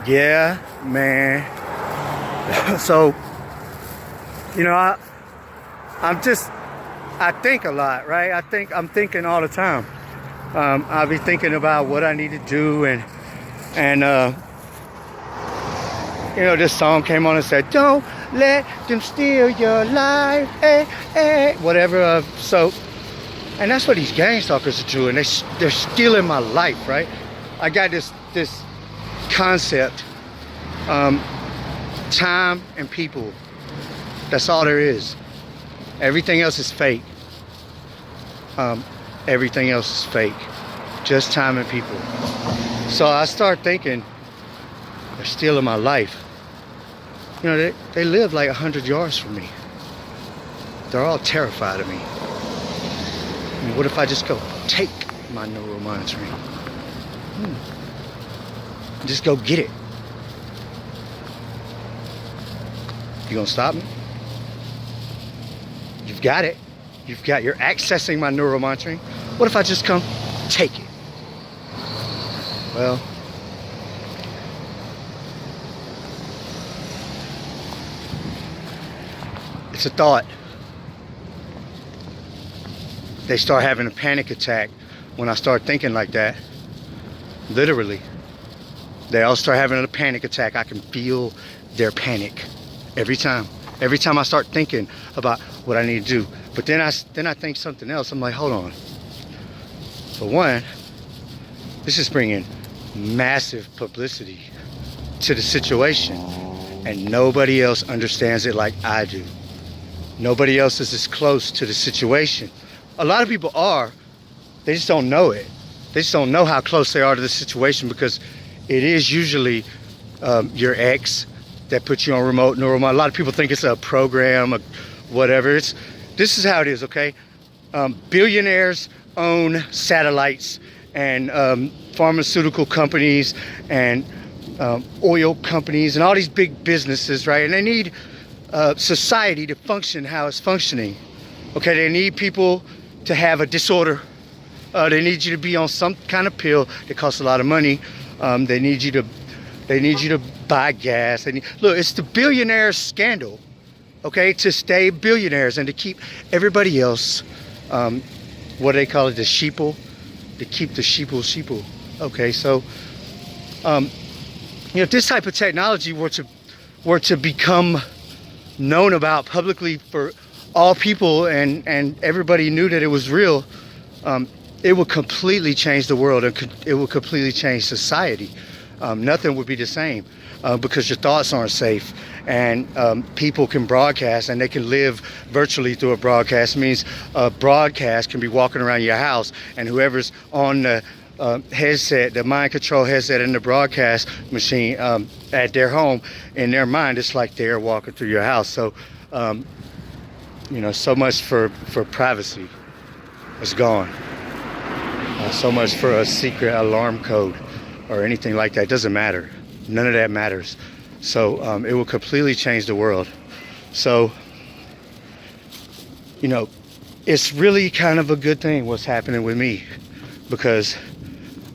Yeah, man. So, you know, I'm just, I think a lot, right? I'm thinking all the time. I'll be thinking about what I need to do, and this song came on and said, "Don't let them steal your life," whatever. And that's what these gang stalkers are doing. They're stealing my life, right? I got this concept, time and people. That's all there is. Everything else is fake. Everything else is fake. Just time and people. So I start thinking, they're stealing my life. They live like 100 yards from me. They're all terrified of me. I mean, what if I just go take my neuromonitoring? Just go get it. You gonna stop me? You've got it. You're accessing my neuromonitoring. What if I just come take it? Well, it's a thought. They start having a panic attack when I start thinking like that. Literally. They all start having a panic attack. I can feel their panic every time. Every time I start thinking about what I need to do. But then I think something else. I'm like, hold on. For one, this is bringing massive publicity to the situation, and nobody else understands it like I do. Nobody else is as close to the situation. A lot of people are. They just don't know it. They just don't know how close they are to the situation, because it is usually your ex that puts you on remote neuromonitoring. A lot of people think it's a program or whatever. This is how it is, okay? Billionaires own satellites, and pharmaceutical companies, and oil companies, and all these big businesses, right? And they need society to function how it's functioning. Okay, they need people to have a disorder. They need you to be on some kind of pill that costs a lot of money. They need you to buy gas. Look, it's the billionaire scandal, okay, to stay billionaires and to keep everybody else, what do they call it, the sheeple, to keep the sheeple. Okay, so, if this type of technology were to become known about publicly for all people, and everybody knew that it was real, it would completely change the world, and it would completely change society. Nothing would be the same, because your thoughts aren't safe, and people can broadcast, and they can live virtually through a broadcast. It means a broadcast can be walking around your house, and whoever's on the headset, the mind control headset in the broadcast machine at their home, in their mind, it's like they're walking through your house. So, so much for privacy. It's gone. So much for a secret alarm code or anything like that. It doesn't matter. None of that matters. So it will completely change the world. So, it's really kind of a good thing what's happening with me, because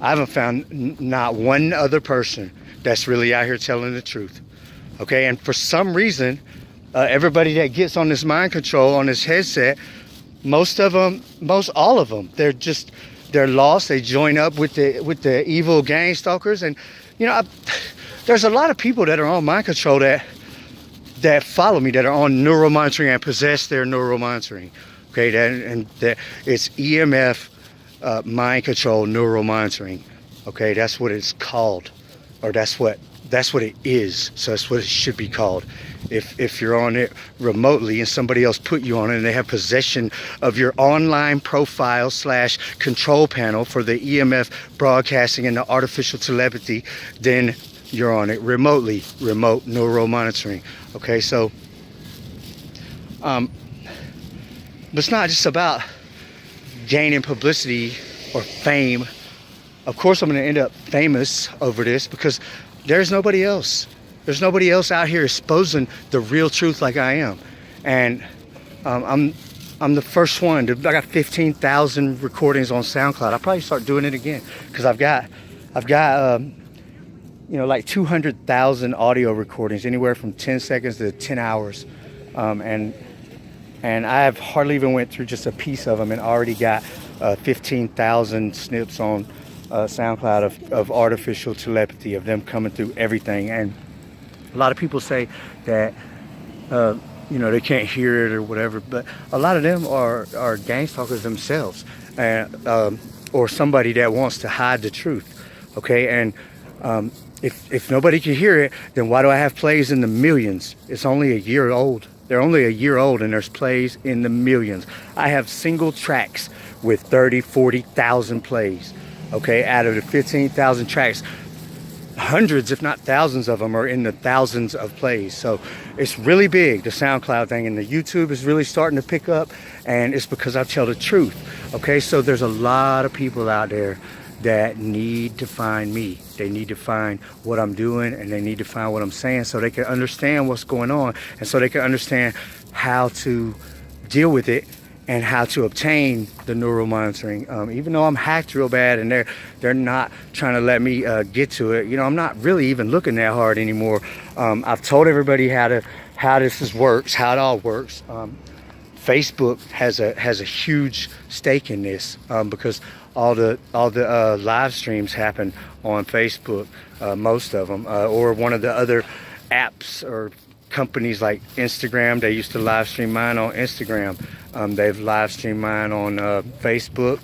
I haven't found not one other person that's really out here telling the truth. Okay, and for some reason, everybody that gets on this mind control, on this headset, all of them, they're lost. They join up with the evil gang stalkers, and there's a lot of people that are on mind control that follow me, that are on neuromonitoring and possess their neuromonitoring. Okay, that it's EMF mind control neuromonitoring. Okay, that's what it's called, or that's what it is. So that's what it should be called. If you're on it remotely and somebody else put you on it, and they have possession of your online profile / control panel for the EMF broadcasting and the artificial telepathy, then you're on it remotely, remote neuromonitoring. Okay, so but it's not just about gaining publicity or fame. Of course I'm going to end up famous over this, because there's nobody else. There's nobody else out here exposing the real truth like I am. And I'm the first one. I got 15,000 recordings on SoundCloud. I'll probably start doing it again, because I've got like 200,000 audio recordings, anywhere from 10 seconds to 10 hours. And I have hardly even went through just a piece of them and already got 15,000 snips on SoundCloud of artificial telepathy, of them coming through everything. And a lot of people say that they can't hear it or whatever, but a lot of them are gang stalkers themselves, and or somebody that wants to hide the truth. Okay, and if nobody can hear it, then why do I have plays in the millions? It's only a year old. They're only a year old and there's plays in the millions. I have single tracks with 30, 40,000 plays. Okay, out of the 15,000 tracks, hundreds, if not thousands of them are in the thousands of plays. So it's really big, the SoundCloud thing, and the YouTube is really starting to pick up, and it's because I tell the truth. Okay, so there's a lot of people out there that need to find me. They need to find what I'm doing, and they need to find what I'm saying, so they can understand what's going on, and so they can understand how to deal with it and how to obtain the neural monitoring. Even though I'm hacked real bad and they're not trying to let me get to it, I'm not really even looking that hard anymore. I've told everybody how this works, how it all works. Facebook has a huge stake in this, because all the live streams happen on Facebook, most of them, or one of the other apps or companies like Instagram. They used to live stream mine on Instagram. They've live streamed mine on Facebook,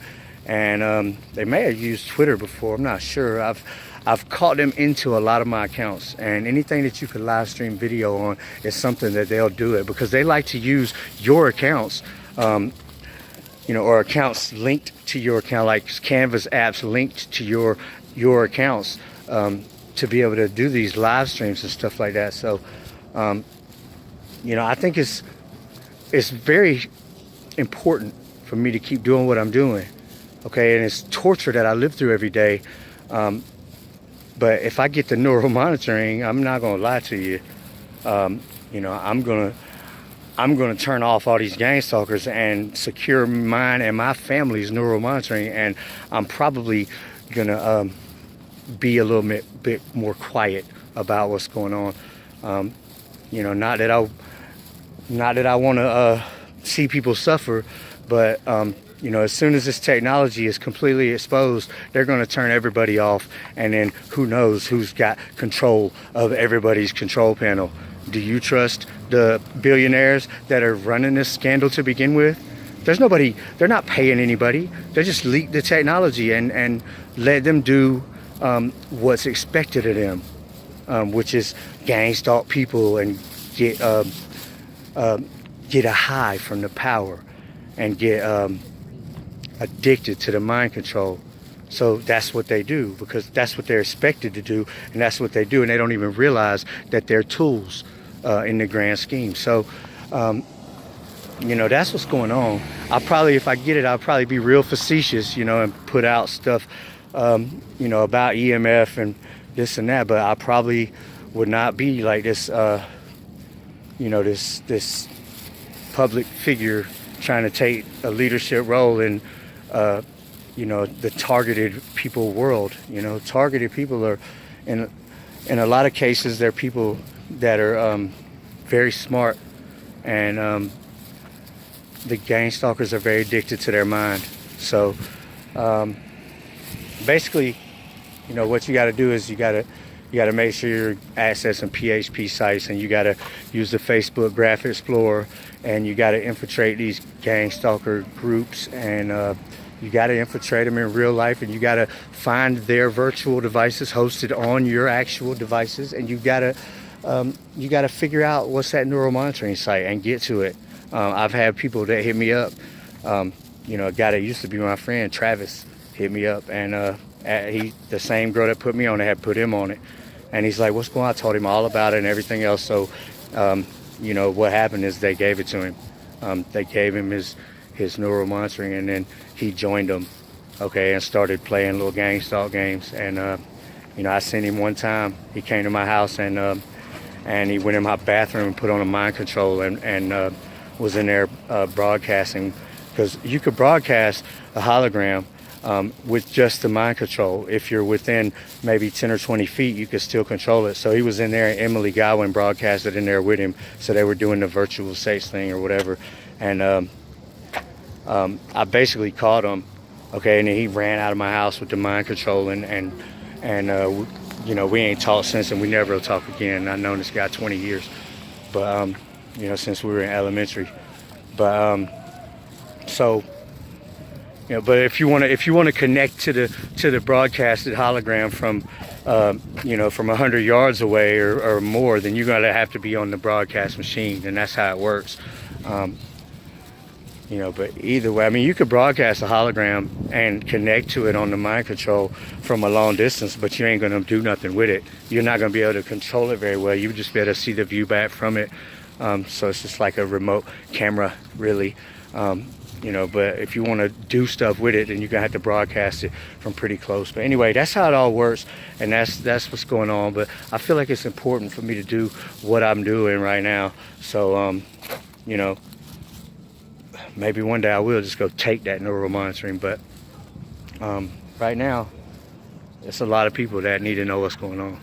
and they may have used Twitter before. I'm not sure. I've caught them into a lot of my accounts, and anything that you could live stream video on is something that they'll do it, because they like to use your accounts, or accounts linked to your account, like Canvas apps linked to your accounts, to be able to do these live streams and stuff like that. So I think it's very important for me to keep doing what I'm doing. Okay, and it's torture that I live through every day. But if I get the neural monitoring, I'm not gonna lie to you. I'm gonna turn off all these gang stalkers and secure mine and my family's neural monitoring, and I'm probably gonna be a little bit more quiet about what's going on. Not that I want to see people suffer, but as soon as this technology is completely exposed, they're going to turn everybody off, and then who knows who's got control of everybody's control panel. Do you trust the billionaires that are running this scandal to begin with? There's nobody. They're not paying anybody. They just leak the technology and let them do what's expected of them, which is gang stalk people and get a high from the power and get addicted to the mind control. So that's what they do, because that's what they're expected to do, and that's what they do, and they don't even realize that they're tools in the grand scheme. So that's what's going on. If I get it, I'll probably be real facetious, and put out stuff about EMF and this and that, but I probably would not be like this this public figure trying to take a leadership role in the targeted people world. Targeted people are, in a lot of cases, they're people that are very smart, and the gang stalkers are very addicted to their mind. So basically, what you got to do is you got to make sure you're accessing PHP sites, and you got to use the Facebook Graph Explorer, and you got to infiltrate these gang stalker groups, and you got to infiltrate them in real life, and you got to find their virtual devices hosted on your actual devices, and you got to figure out what's that neural monitoring site and get to it. I've had people that hit me up. A guy that used to be my friend, Travis, hit me up, and the same girl that put me on it had put him on it, and he's like, "What's going on?" I told him all about it and everything else. So, what happened is they gave it to him. They gave him his neural monitoring, and then he joined them, okay, and started playing little gang stalk games. And I seen him one time. He came to my house, and he went in my bathroom and put on a mind control, and was in there broadcasting, because you could broadcast a hologram with just the mind control. If you're within maybe 10 or 20 feet, you could still control it. So he was in there, and Emily Godwin broadcasted in there with him. So they were doing the virtual safes thing or whatever. And I basically caught him, okay, and then he ran out of my house with the mind control, and you know, we ain't talked since, and we never will talk again. I've known this guy 20 years, but you know, since we were in elementary. But so, you know, but if you want to connect to the broadcasted hologram from you know, from 100 yards away or more, then you're gonna have to be on the broadcast machine, and that's how it works. You know, but either way, I mean, you could broadcast a hologram and connect to it on the mind control from a long distance, but you ain't gonna do nothing with it. You're not gonna be able to control it very well. You just be able to see the view back from it. So it's just like a remote camera, really. You know, but if you want to do stuff with it, then you're gonna have to broadcast it from pretty close. But anyway, that's how it all works, and that's what's going on. But I feel like it's important for me to do what I'm doing right now. So you know, maybe one day I will just go take that neural monitoring. But right now, there's a lot of people that need to know what's going on.